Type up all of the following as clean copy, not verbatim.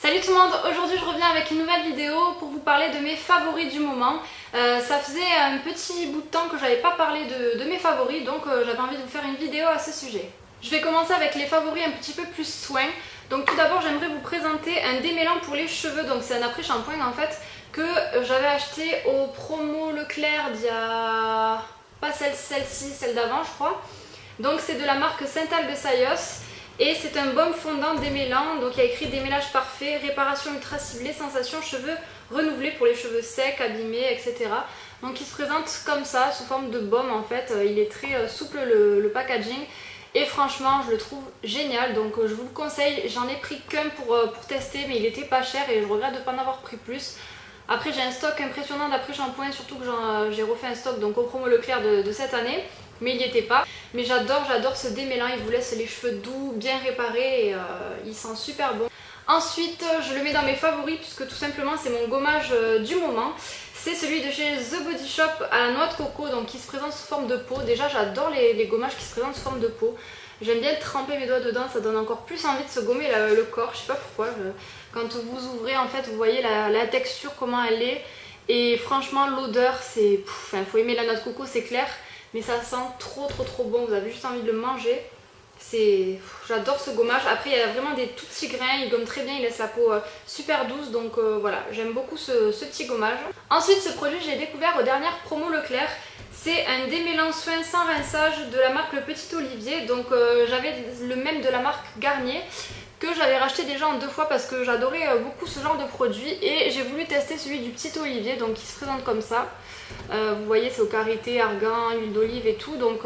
Salut tout le monde, aujourd'hui je reviens avec une nouvelle vidéo pour vous parler de mes favoris du moment. Ça faisait un petit bout de temps que j'avais pas parlé de mes favoris, donc j'avais envie de vous faire une vidéo à ce sujet. Je vais commencer avec les favoris un petit peu plus soins. Donc tout d'abord j'aimerais vous présenter un démêlant pour les cheveux, donc c'est un après-shampoing en fait que j'avais acheté au promo Leclerc d'il y a... pas celle-ci, celle d'avant je crois. Donc c'est de la marque Saint-Albe de Sayos. Et c'est un baume fondant démêlant, donc il y a écrit démêlage parfait, réparation ultra ciblée, sensation cheveux renouvelés pour les cheveux secs, abîmés, etc. Donc il se présente comme ça, sous forme de baume en fait, il est très souple le packaging. Et franchement je le trouve génial, donc je vous le conseille, j'en ai pris qu'un pour tester mais il était pas cher et je regrette de ne pas en avoir pris plus. Après j'ai un stock impressionnant d'après-shampoing, surtout que j'ai refait un stock donc au promo Leclerc de cette année. Mais il n'y était pas. Mais j'adore ce démêlant, il vous laisse les cheveux doux, bien réparés et il sent super bon. Ensuite je le mets dans mes favoris puisque tout simplement c'est mon gommage du moment. C'est celui de chez The Body Shop à la noix de coco, donc qui se présente sous forme de peau. Déjà j'adore les gommages qui se présentent sous forme de peau. J'aime bien tremper mes doigts dedans, ça donne encore plus envie de se gommer le corps, je sais pas pourquoi. Quand vous ouvrez en fait vous voyez la texture, comment elle est. Et franchement l'odeur c'est... Enfin, faut aimer la noix de coco c'est clair. Mais ça sent trop bon, vous avez juste envie de le manger. J'adore ce gommage. Après il y a vraiment des tout petits grains, il gomme très bien, il laisse la peau super douce. Donc voilà, j'aime beaucoup ce petit gommage. Ensuite ce produit je l'ai découvert aux dernières promos Leclerc. C'est un démêlant soin sans rinçage de la marque Le Petit Olivier. Donc j'avais le même de la marque Garnier que j'avais racheté déjà en 2 fois parce que j'adorais beaucoup ce genre de produit et j'ai voulu tester celui du Petit Olivier, donc il se présente comme ça. Vous voyez c'est au karité, argan, huile d'olive et tout, donc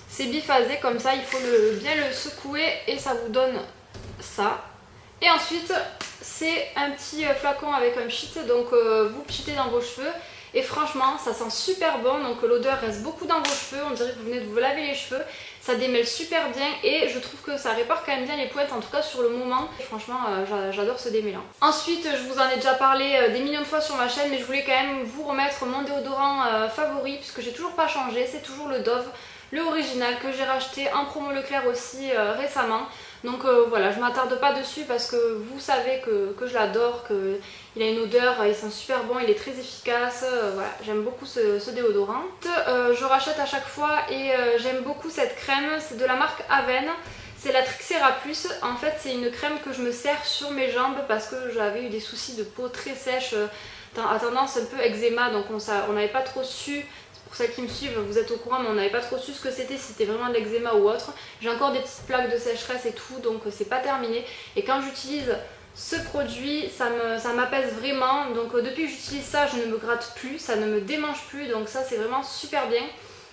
c'est biphasé comme ça, il faut bien le secouer et ça vous donne ça. Et ensuite c'est un petit flacon avec un pchit, donc vous pchitez dans vos cheveux. Et franchement ça sent super bon, donc l'odeur reste beaucoup dans vos cheveux, on dirait que vous venez de vous laver les cheveux. Ça démêle super bien et je trouve que ça répare quand même bien les pointes, en tout cas sur le moment. Et franchement j'adore ce démêlant. Ensuite je vous en ai déjà parlé des millions de fois sur ma chaîne, mais je voulais quand même vous remettre mon déodorant favori puisque j'ai toujours pas changé, c'est toujours le Dove, le original que j'ai racheté en promo Leclerc aussi récemment. Donc voilà, je m'attarde pas dessus parce que vous savez que je l'adore, qu'il a une odeur, il sent super bon, il est très efficace, voilà, j'aime beaucoup ce déodorant. Je rachète à chaque fois et j'aime beaucoup cette crème, c'est de la marque Aven, c'est la Trixera Plus. En fait c'est une crème que je me sers sur mes jambes parce que j'avais eu des soucis de peau très sèche, à tendance un peu eczéma, donc on n'avait pas trop su. Pour celles qui me suivent, vous êtes au courant, mais on n'avait pas trop su ce que c'était, si c'était vraiment de l'eczéma ou autre. J'ai encore des petites plaques de sécheresse et tout, donc c'est pas terminé. Et quand j'utilise ce produit, ça m'apaise vraiment. Donc depuis que j'utilise ça, je ne me gratte plus, ça ne me démange plus, donc ça c'est vraiment super bien.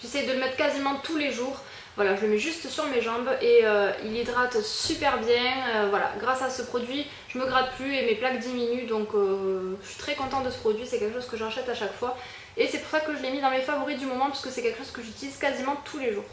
J'essaie de le mettre quasiment tous les jours. Voilà, je le mets juste sur mes jambes et il hydrate super bien. Voilà, grâce à ce produit, je me gratte plus et mes plaques diminuent. Donc je suis très contente de ce produit, c'est quelque chose que j'achète à chaque fois. Et c'est pour ça que je l'ai mis dans mes favoris du moment, puisque c'est quelque chose que j'utilise quasiment tous les jours.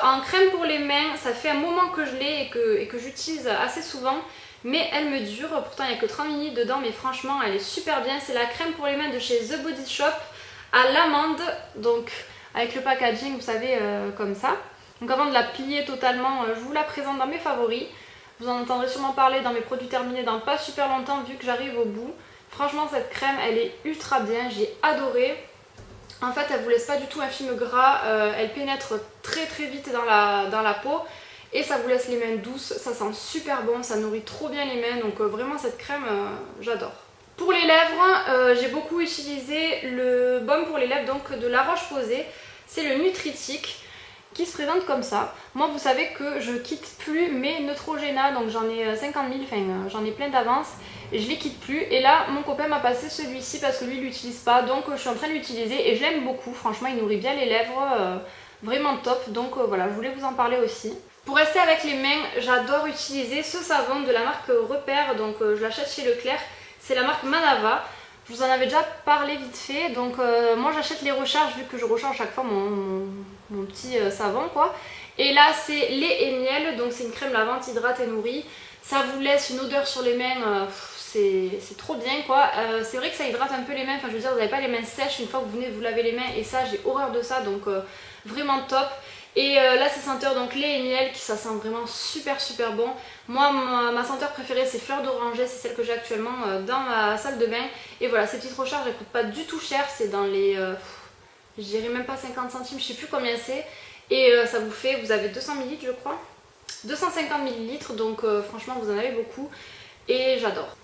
En crème pour les mains, ça fait un moment que je l'ai et que j'utilise assez souvent. Mais elle me dure, pourtant il n'y a que 30 ml dedans, mais franchement elle est super bien. C'est la crème pour les mains de chez The Body Shop à l'amande, donc avec le packaging vous savez comme ça. Donc avant de la plier totalement, je vous la présente dans mes favoris. Vous en entendrez sûrement parler dans mes produits terminés dans pas super longtemps vu que j'arrive au bout. Franchement cette crème elle est ultra bien, j'ai adoré. En fait elle vous laisse pas du tout un film gras, elle pénètre très vite dans la peau. Et ça vous laisse les mains douces, ça sent super bon, ça nourrit trop bien les mains, donc vraiment cette crème j'adore. Pour les lèvres, j'ai beaucoup utilisé le baume pour les lèvres donc de La Roche-Posay, c'est le Nutritique qui se présente comme ça. Moi vous savez que je quitte plus mes Neutrogena, donc j'en ai 50 000, enfin j'en ai plein d'avance et je les quitte plus. Et là mon copain m'a passé celui-ci parce que lui il l'utilise pas, donc je suis en train de l'utiliser et je l'aime beaucoup, franchement il nourrit bien les lèvres, vraiment top, donc voilà je voulais vous en parler aussi. Pour rester avec les mains, j'adore utiliser ce savon de la marque Repère, donc je l'achète chez Leclerc, c'est la marque Manava. Je vous en avais déjà parlé vite fait, donc moi j'achète les recharges vu que je recharge chaque fois mon petit savon quoi. Et là c'est lait et miel, donc c'est une crème lavante, hydrate et nourrit. Ça vous laisse une odeur sur les mains, c'est trop bien quoi. C'est vrai que ça hydrate un peu les mains, enfin je veux dire vous n'avez pas les mains sèches une fois que vous venez de vous laver les mains et ça j'ai horreur de ça, donc vraiment top. Et là c'est senteur donc lait et miel, qui ça sent vraiment super bon. Moi ma senteur préférée c'est fleur d'oranger, c'est celle que j'ai actuellement dans ma salle de bain. Et voilà, ces petites recharges elles coûtent pas du tout cher, c'est dans les je dirais même pas 50 centimes, je sais plus combien c'est. Et ça vous fait, vous avez 200 ml je crois, 250 ml, donc franchement vous en avez beaucoup et j'adore.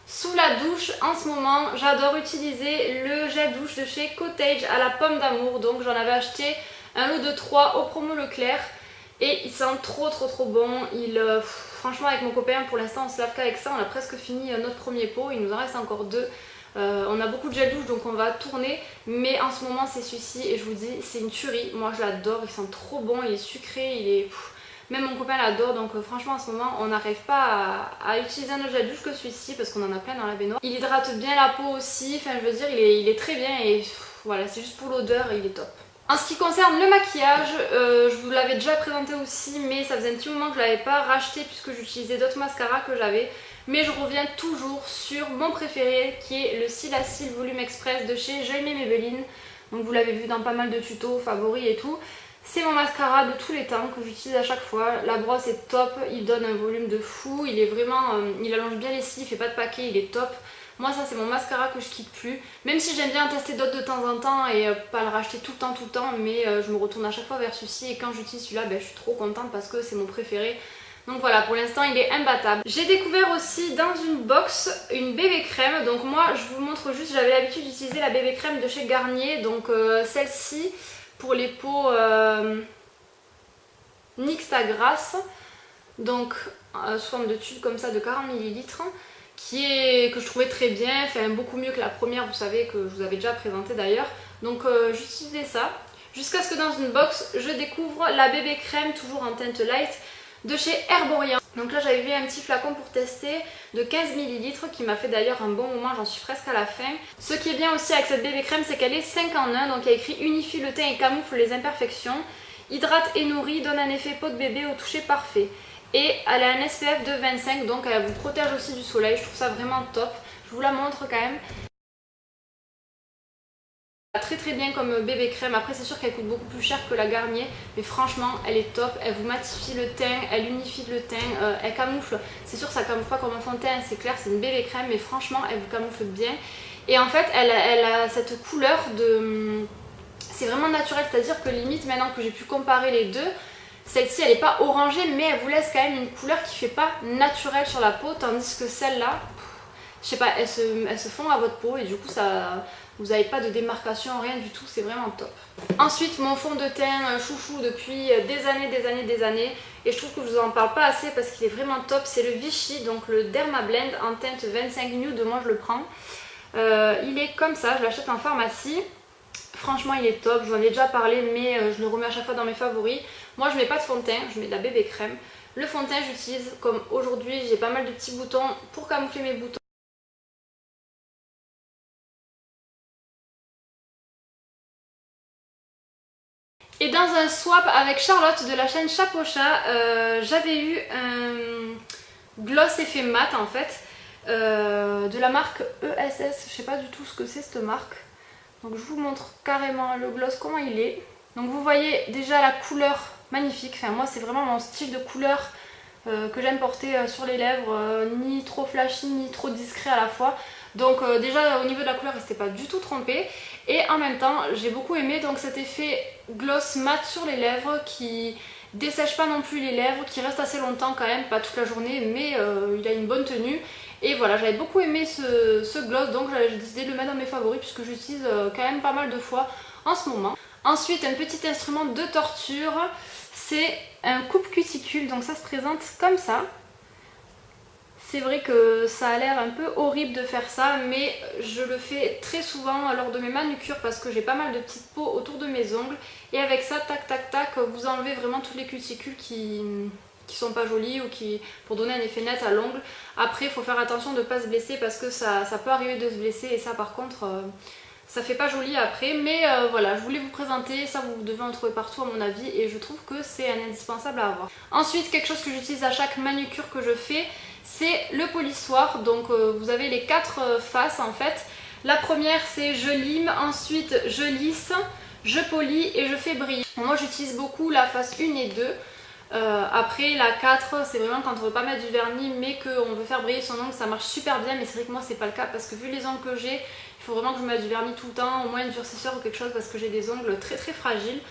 Sous la douche en ce moment j'adore utiliser le gel douche de chez Cottage à la pomme d'amour. Donc j'en avais acheté un lot de 3 au promo Leclerc et il sent trop bon. Franchement avec mon copain pour l'instant on se lave qu'avec ça, on a presque fini notre premier pot, il nous en reste encore 2. On a beaucoup de gel douche donc on va tourner, mais en ce moment c'est celui-ci et je vous dis c'est une tuerie. Moi je l'adore, il sent trop bon, il est sucré, il est... Même mon copain l'adore, donc franchement en ce moment on n'arrive pas à utiliser un autre gel douche que celui-ci parce qu'on en a plein dans la baignoire. Il hydrate bien la peau aussi, enfin je veux dire il est très bien et voilà, c'est juste pour l'odeur, il est top. En ce qui concerne le maquillage, je vous l'avais déjà présenté aussi, mais ça faisait un petit moment que je ne l'avais pas racheté puisque j'utilisais d'autres mascaras que j'avais. Mais je reviens toujours sur mon préféré qui est le Silacil Volume Express de chez Jaime Maybelline. Donc vous l'avez vu dans pas mal de tutos, favoris et tout. C'est mon mascara de tous les temps que j'utilise à chaque fois. La brosse est top, il donne un volume de fou, il est vraiment, il allonge bien les cils, il fait pas de paquet, il est top. Moi ça c'est mon mascara que je quitte plus. Même si j'aime bien en tester d'autres de temps en temps et pas le racheter tout le temps, mais je me retourne à chaque fois vers celui-ci et quand j'utilise celui-là, je suis trop contente parce que c'est mon préféré. Donc voilà, pour l'instant il est imbattable. J'ai découvert aussi dans une box une bébé crème. Donc moi je vous montre juste, j'avais l'habitude d'utiliser la bébé crème de chez Garnier. Donc celle-ci pour les peaux NYX ta grasse. Donc sous forme de tube comme ça de 40 ml. Que je trouvais très bien, enfin beaucoup mieux que la première, vous savez, que je vous avais déjà présenté d'ailleurs. Donc j'utilisais ça. Jusqu'à ce que dans une box je découvre la bébé crème toujours en teinte light de chez Herborian. Donc là j'avais vu un petit flacon pour tester de 15 ml qui m'a fait d'ailleurs un bon moment, j'en suis presque à la fin. Ce qui est bien aussi avec cette bébé crème c'est qu'elle est 5 en 1, donc il y a écrit unifie le teint et camoufle les imperfections, hydrate et nourrit, donne un effet peau de bébé au toucher parfait. Et elle a un SPF de 25, donc elle vous protège aussi du soleil, je trouve ça vraiment top. Je vous la montre quand même. Très bien comme bébé crème, après c'est sûr qu'elle coûte beaucoup plus cher que la Garnier, mais franchement elle est top, elle vous matifie le teint, elle unifie le teint, elle camoufle, c'est sûr ça camoufle pas comme un fond de teint, c'est clair, c'est une bébé crème, mais franchement elle vous camoufle bien. Et en fait elle a cette couleur de... c'est vraiment naturel, c'est-à-dire que limite maintenant que j'ai pu comparer les deux, celle-ci elle est pas orangée mais elle vous laisse quand même une couleur qui fait pas naturelle sur la peau, tandis que celle-là, je sais pas, elle se fond à votre peau et du coup ça... vous n'avez pas de démarcation, rien du tout, c'est vraiment top. Ensuite, mon fond de teint chouchou depuis des années, et je trouve que je vous en parle pas assez parce qu'il est vraiment top, c'est le Vichy, donc le Derma Blend en teinte 25 nude, moi je le prends. Il est comme ça, je l'achète en pharmacie. Franchement il est top, je vous en ai déjà parlé mais je le remets à chaque fois dans mes favoris. Moi je mets pas de fond de teint, je mets de la bébé crème. Le fond de teint j'utilise comme aujourd'hui, j'ai pas mal de petits boutons pour camoufler mes boutons. Et dans un swap avec Charlotte de la chaîne Chapeau-Chat, j'avais eu un gloss effet mat en fait, de la marque ESS, je sais pas du tout ce que c'est cette marque. Donc je vous montre carrément le gloss, comment il est. Donc vous voyez déjà la couleur magnifique, enfin moi c'est vraiment mon style de couleur que j'aime porter sur les lèvres, ni trop flashy ni trop discret à la fois. Donc déjà au niveau de la couleur je n'étais pas du tout trompée. Et en même temps j'ai beaucoup aimé donc cet effet gloss mat sur les lèvres qui dessèche pas non plus les lèvres, qui reste assez longtemps quand même, pas toute la journée mais il a une bonne tenue. Et voilà, j'avais beaucoup aimé ce gloss, donc j'ai décidé de le mettre dans mes favoris puisque j'utilise quand même pas mal de fois en ce moment. Ensuite un petit instrument de torture, c'est un coupe cuticule, donc ça se présente comme ça. C'est vrai que ça a l'air un peu horrible de faire ça, mais je le fais très souvent lors de mes manucures parce que j'ai pas mal de petites peaux autour de mes ongles. Et avec ça, tac tac tac, vous enlevez vraiment toutes les cuticules qui sont pas jolies ou pour donner un effet net à l'ongle. Après, il faut faire attention de ne pas se blesser parce que ça peut arriver de se blesser et ça par contre... ça fait pas joli après, mais voilà, je voulais vous présenter, ça vous devez en trouver partout à mon avis et je trouve que c'est un indispensable à avoir. Ensuite, quelque chose que j'utilise à chaque manucure que je fais, c'est le polissoir. Donc vous avez les 4 faces en fait. La première c'est je lime, ensuite je lisse, je polis et je fais briller. Moi j'utilise beaucoup la face 1 et 2. Après la 4 c'est vraiment quand on veut pas mettre du vernis mais qu'on veut faire briller son ongle, ça marche super bien, mais c'est vrai que moi c'est pas le cas parce que vu les ongles que j'ai, il faut vraiment que je mette du vernis tout le temps, au moins un durcisseur ou quelque chose parce que j'ai des ongles très très fragiles.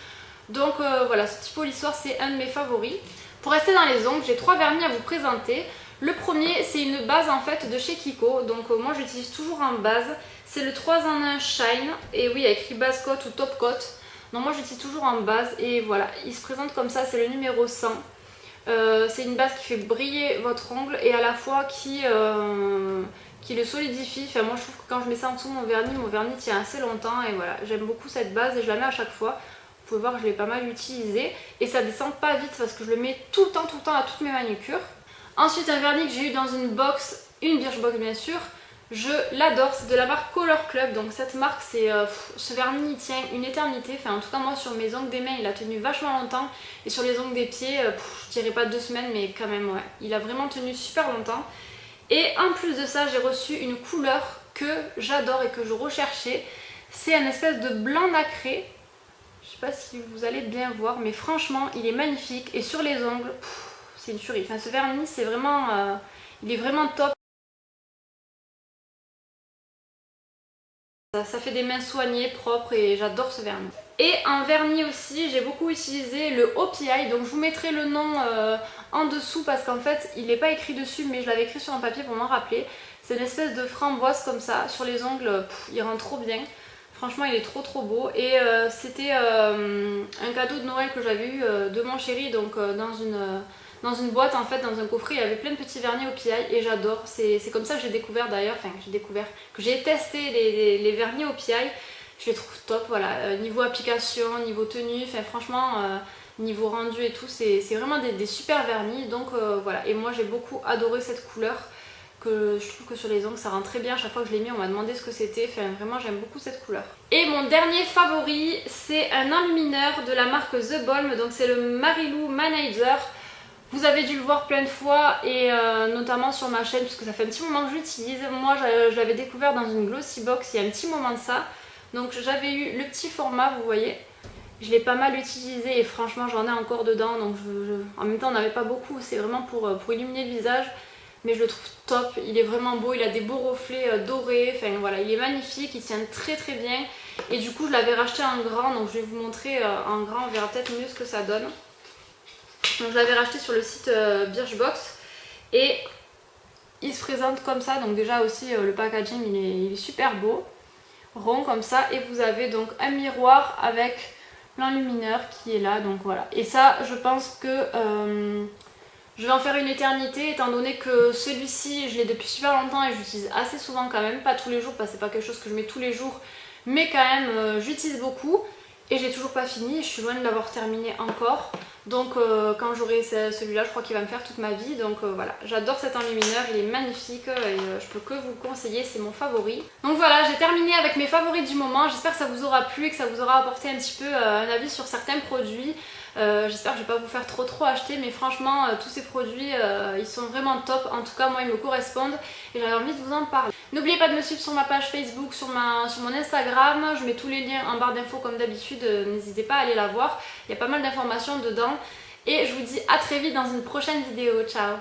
Donc voilà, ce petit polissoir c'est un de mes favoris. Pour rester dans les ongles, j'ai 3 vernis à vous présenter. Le premier c'est une base en fait de chez Kiko, donc moi j'utilise toujours en base. C'est le 3 en 1 Shine, et oui il y a écrit base coat ou top coat. Donc moi j'utilise toujours en base et voilà, il se présente comme ça, c'est le numéro 100. C'est une base qui fait briller votre ongle et à la fois qui le solidifie. Enfin moi je trouve que quand je mets ça en dessous de mon vernis tient assez longtemps et voilà, j'aime beaucoup cette base et je la mets à chaque fois. Vous pouvez voir que je l'ai pas mal utilisé et ça descend pas vite parce que je le mets tout le temps à toutes mes manucures. Ensuite un vernis que j'ai eu dans une box, une Birchbox bien sûr. Je l'adore, c'est de la marque Color Club, donc cette marque, ce vernis il tient une éternité, enfin en tout cas moi sur mes ongles des mains il a tenu vachement longtemps et sur les ongles des pieds, je dirais pas 2 semaines mais quand même ouais, il a vraiment tenu super longtemps. Et en plus de ça j'ai reçu une couleur que j'adore et que je recherchais, c'est un espèce de blanc nacré, je sais pas si vous allez bien voir mais franchement il est magnifique et sur les ongles, c'est une tuerie, enfin ce vernis c'est vraiment, il est vraiment top. Ça fait des mains soignées, propres et j'adore ce vernis. Et en vernis aussi, j'ai beaucoup utilisé le OPI, donc je vous mettrai le nom en dessous parce qu'en fait il n'est pas écrit dessus mais je l'avais écrit sur un papier pour m'en rappeler. C'est une espèce de framboise comme ça, sur les ongles, il rend trop bien. Franchement il est trop beau et c'était un cadeau de Noël que j'avais eu de mon chéri, donc dans une boîte en fait, dans un coffret, il y avait plein de petits vernis OPI et j'adore. C'est comme ça que j'ai découvert d'ailleurs, que j'ai testé les vernis OPI. Je les trouve top, voilà, niveau application, niveau tenue, enfin franchement, niveau rendu et tout, c'est vraiment des super vernis. Donc voilà, et moi j'ai beaucoup adoré cette couleur, que je trouve que sur les ongles ça rend très bien. À chaque fois que je l'ai mis on m'a demandé ce que c'était, enfin vraiment j'aime beaucoup cette couleur. Et mon dernier favori, c'est un enlumineur de la marque The Balm, donc c'est le Marilou Manager. Vous avez dû le voir plein de fois et notamment sur ma chaîne puisque ça fait un petit moment que j'utilise. Moi je l'avais découvert dans une glossy box il y a un petit moment de ça. Donc j'avais eu le petit format, vous voyez. Je l'ai pas mal utilisé et franchement j'en ai encore dedans. Donc en même temps on n'avait pas beaucoup, c'est vraiment pour illuminer le visage. Mais je le trouve top, il est vraiment beau, il a des beaux reflets dorés. Enfin voilà, il est magnifique, il tient très bien. Et du coup je l'avais racheté en grand, donc je vais vous montrer en grand, on verra peut-être mieux ce que ça donne. Donc je l'avais racheté sur le site Birchbox et il se présente comme ça. Donc déjà aussi le packaging il est super beau, rond comme ça, et vous avez donc un miroir avec l'enlumineur qui est là, donc voilà. Et ça je pense que je vais en faire une éternité étant donné que celui-ci je l'ai depuis super longtemps et j'utilise assez souvent quand même, pas tous les jours parce que c'est pas quelque chose que je mets tous les jours, mais quand même j'utilise beaucoup. Et j'ai toujours pas fini, je suis loin de l'avoir terminé encore. Donc quand j'aurai celui-là, je crois qu'il va me faire toute ma vie. Donc voilà, j'adore cet enlumineur, il est magnifique et je peux que vous le conseiller, c'est mon favori. Donc voilà, j'ai terminé avec mes favoris du moment. J'espère que ça vous aura plu et que ça vous aura apporté un petit peu un avis sur certains produits. J'espère que je vais pas vous faire trop acheter, mais franchement tous ces produits ils sont vraiment top. En tout cas moi ils me correspondent et j'avais envie de vous en parler. N'oubliez pas de me suivre sur ma page Facebook, sur mon Instagram, je mets tous les liens en barre d'infos comme d'habitude, n'hésitez pas à aller la voir, il y a pas mal d'informations dedans et je vous dis à très vite dans une prochaine vidéo, ciao.